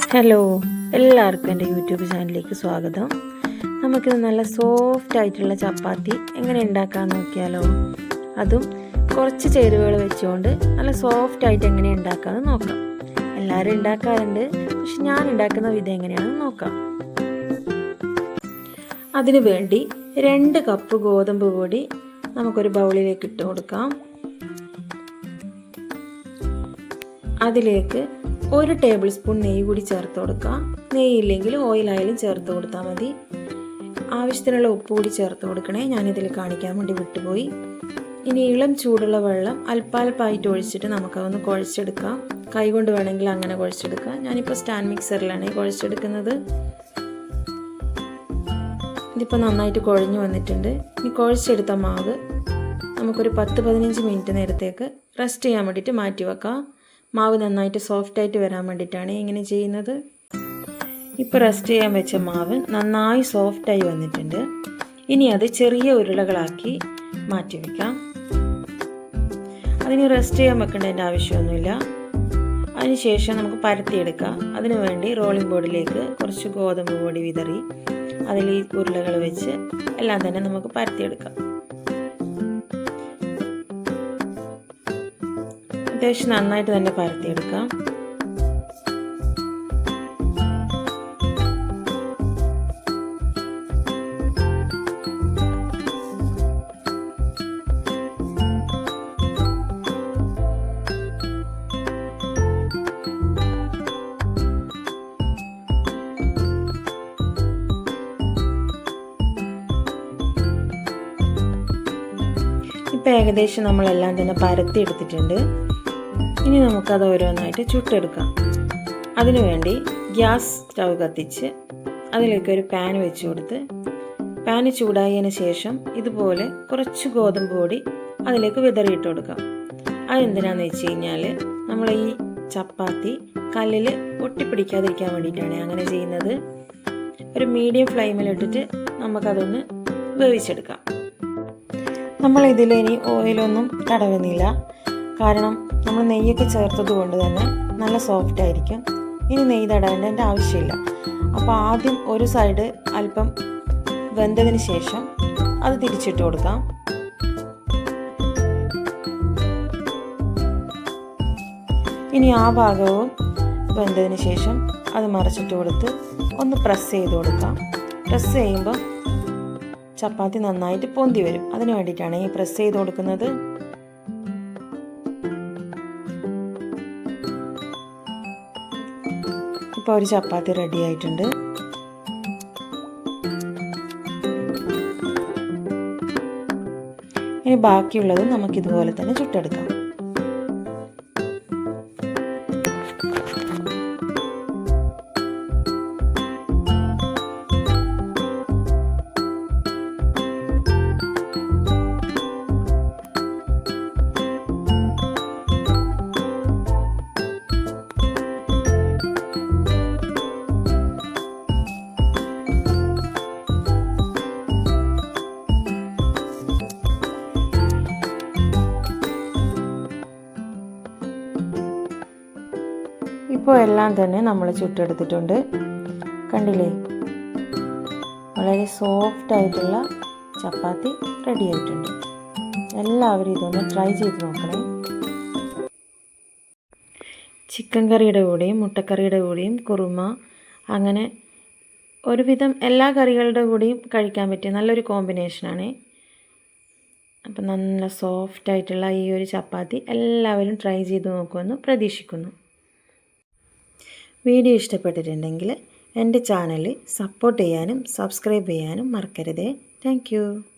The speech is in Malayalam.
ഹലോ, എല്ലാവർക്കും എൻ്റെ യൂട്യൂബ് ചാനലിലേക്ക് സ്വാഗതം. നമുക്കിത് നല്ല സോഫ്റ്റ് ആയിട്ടുള്ള ചപ്പാത്തി എങ്ങനെ ഉണ്ടാക്കാമെന്ന് നോക്കിയാലോ. അതും കുറച്ച് ചേരുവകൾ വെച്ചുകൊണ്ട് നല്ല സോഫ്റ്റ് ആയിട്ട് എങ്ങനെ ഉണ്ടാക്കാമെന്ന് നോക്കാം. എല്ലാവരും ഉണ്ടാക്കാറുണ്ട്, പക്ഷെ ഞാൻ ഉണ്ടാക്കുന്ന വിധം എങ്ങനെയാണെന്ന് നോക്കാം. അതിനു വേണ്ടി 2 കപ്പ് ഗോതമ്പ് പൊടി നമുക്കൊരു ബൗളിലേക്ക് ഇട്ട് കൊടുക്കാം. അതിലേക്ക് 1 ടേബിൾ സ്പൂൺ നെയ്യ് കൂടി ചേർത്ത് കൊടുക്കാം. നെയ്യില്ലെങ്കിൽ ഓയിലായാലും ചേർത്ത് കൊടുത്താൽ മതി. ആവശ്യത്തിനുള്ള ഉപ്പ് കൂടി ചേർത്ത് കൊടുക്കണേ, ഞാനിതിൽ കാണിക്കാൻ വേണ്ടി വിട്ടുപോയി. ഇനി ഇളം ചൂടുള്ള വെള്ളം അല്പാൽപ്പായിട്ട് ഒഴിച്ചിട്ട് നമുക്കതൊന്ന് കുഴച്ചെടുക്കാം. കൈകൊണ്ട് വേണമെങ്കിൽ അങ്ങനെ കുഴച്ചെടുക്കാം. ഞാനിപ്പോൾ സ്റ്റാൻഡ് മിക്സറിലാണ് കുഴച്ചെടുക്കുന്നത്. ഇതിപ്പോൾ നന്നായിട്ട് കുഴഞ്ഞു വന്നിട്ടുണ്ട്. ഇനി കുഴച്ചെടുത്ത മാവ് നമുക്കൊരു 10-15 മിനിറ്റ് നേരത്തേക്ക് റെസ്റ്റ് ചെയ്യാൻ വേണ്ടിയിട്ട് മാറ്റി വെക്കാം. മാവ് നന്നായിട്ട് സോഫ്റ്റായിട്ട് വരാൻ വേണ്ടിയിട്ടാണ് ഇങ്ങനെ ചെയ്യുന്നത്. ഇപ്പോൾ റെസ്റ്റ് ചെയ്യാൻ വെച്ച മാവ് നന്നായി സോഫ്റ്റായി വന്നിട്ടുണ്ട്. ഇനി അത് ചെറിയ ഉരുളകളാക്കി മാറ്റി വയ്ക്കാം. അതിന് റെസ്റ്റ് ചെയ്യാൻ വെക്കേണ്ടതിൻ്റെ ആവശ്യമൊന്നുമില്ല. അതിനുശേഷം നമുക്ക് പരത്തിയെടുക്കാം. അതിനു വേണ്ടി റോളിംഗ് ബോർഡിലേക്ക് കുറച്ച് ഗോതമ്പ് പൊടി വിതറി അതിൽ ഈ ഉരുളകൾ വെച്ച് എല്ലാം തന്നെ നമുക്ക് പരത്തിയെടുക്കാം. അത്യാവശ്യം നന്നായിട്ട് തന്നെ പരത്തിയെടുക്കാം. ഇപ്പം ഏകദേശം നമ്മളെല്ലാം തന്നെ പരത്തി എടുത്തിട്ടുണ്ട്. ഇനി നമുക്കത് ഓരോന്നായിട്ട് ചുട്ടെടുക്കാം. അതിനുവേണ്ടി ഗ്യാസ് സ്റ്റൗ കത്തിച്ച് അതിലേക്ക് ഒരു പാൻ വെച്ച് കൊടുത്ത് പാന് ചൂടായതിന് ശേഷം ഇതുപോലെ കുറച്ച് ഗോതമ്പ് പൊടി അതിലേക്ക് വിതറിയിട്ട് കൊടുക്കാം. അതെന്തിനാന്ന് വെച്ച് കഴിഞ്ഞാൽ നമ്മൾ ഈ ചപ്പാത്തി കല്ലിൽ ഒട്ടിപ്പിടിക്കാതിരിക്കാൻ വേണ്ടിയിട്ടാണ് അങ്ങനെ ചെയ്യുന്നത്. ഒരു മീഡിയം ഫ്ലെയിമിലിട്ടിട്ട് നമുക്കതൊന്ന് വേവിച്ചെടുക്കാം. നമ്മളിതിൽ ഇനി ഓയിലൊന്നും തടവുന്നില്ല, കാരണം നമ്മൾ നെയ്യൊക്കെ ചേർത്തത് കൊണ്ട് തന്നെ നല്ല സോഫ്റ്റ് ആയിരിക്കും. ഇനി നെയ്യ് തടവേണ്ടതിൻ്റെ ആവശ്യമില്ല. അപ്പോൾ ആദ്യം ഒരു സൈഡ് അല്പം വെന്തതിന് ശേഷം അത് തിരിച്ചിട്ട് കൊടുക്കാം. ഇനി ആ ഭാഗവും വെന്തതിന് ശേഷം അത് മറിച്ചിട്ട് കൊടുത്ത് ഒന്ന് പ്രസ് ചെയ്ത് കൊടുക്കാം. പ്രസ് ചെയ്യുമ്പോൾ ചപ്പാത്തി നന്നായിട്ട് പൊന്തി വരും. അതിന് വേണ്ടിയിട്ടാണ് ഈ പ്രസ് ചെയ്ത് കൊടുക്കുന്നത്. ഇപ്പോൾ ഒരു ചപ്പാത്തി റെഡി ആയിട്ടുണ്ട്. ഇനി ബാക്കിയുള്ളത് നമുക്കിതുപോലെ തന്നെ ചുട്ടെടുക്കാം. ഇപ്പോൾ എല്ലാം തന്നെ നമ്മൾ ചുട്ടെടുത്തിട്ടുണ്ട്. കണ്ടില്ലേ, വളരെ സോഫ്റ്റ് ആയിട്ടുള്ള ചപ്പാത്തി റെഡി ആയിട്ടുണ്ട്. എല്ലാവരും ഇതൊന്ന് ട്രൈ ചെയ്ത് നോക്കണേ. ചിക്കൻ കറിയുടെ കൂടെയും മുട്ടക്കറിയുടെ കൂടെയും കുറുമ, അങ്ങനെ ഒരുവിധം എല്ലാ കറികളുടെ കൂടെയും കഴിക്കാൻ പറ്റിയ നല്ലൊരു കോമ്പിനേഷനാണ്. അപ്പം നല്ല സോഫ്റ്റ് ആയിട്ടുള്ള ഈ ഒരു ചപ്പാത്തി എല്ലാവരും ട്രൈ ചെയ്ത് നോക്കുമെന്ന് പ്രതീക്ഷിക്കുന്നു. വീഡിയോ ഇഷ്ടപ്പെട്ടിട്ടുണ്ടെങ്കിൽ എൻ്റെ ചാനൽ സപ്പോർട്ട് ചെയ്യാനും സബ്സ്ക്രൈബ് ചെയ്യാനും മറക്കരുതേ. Thank you.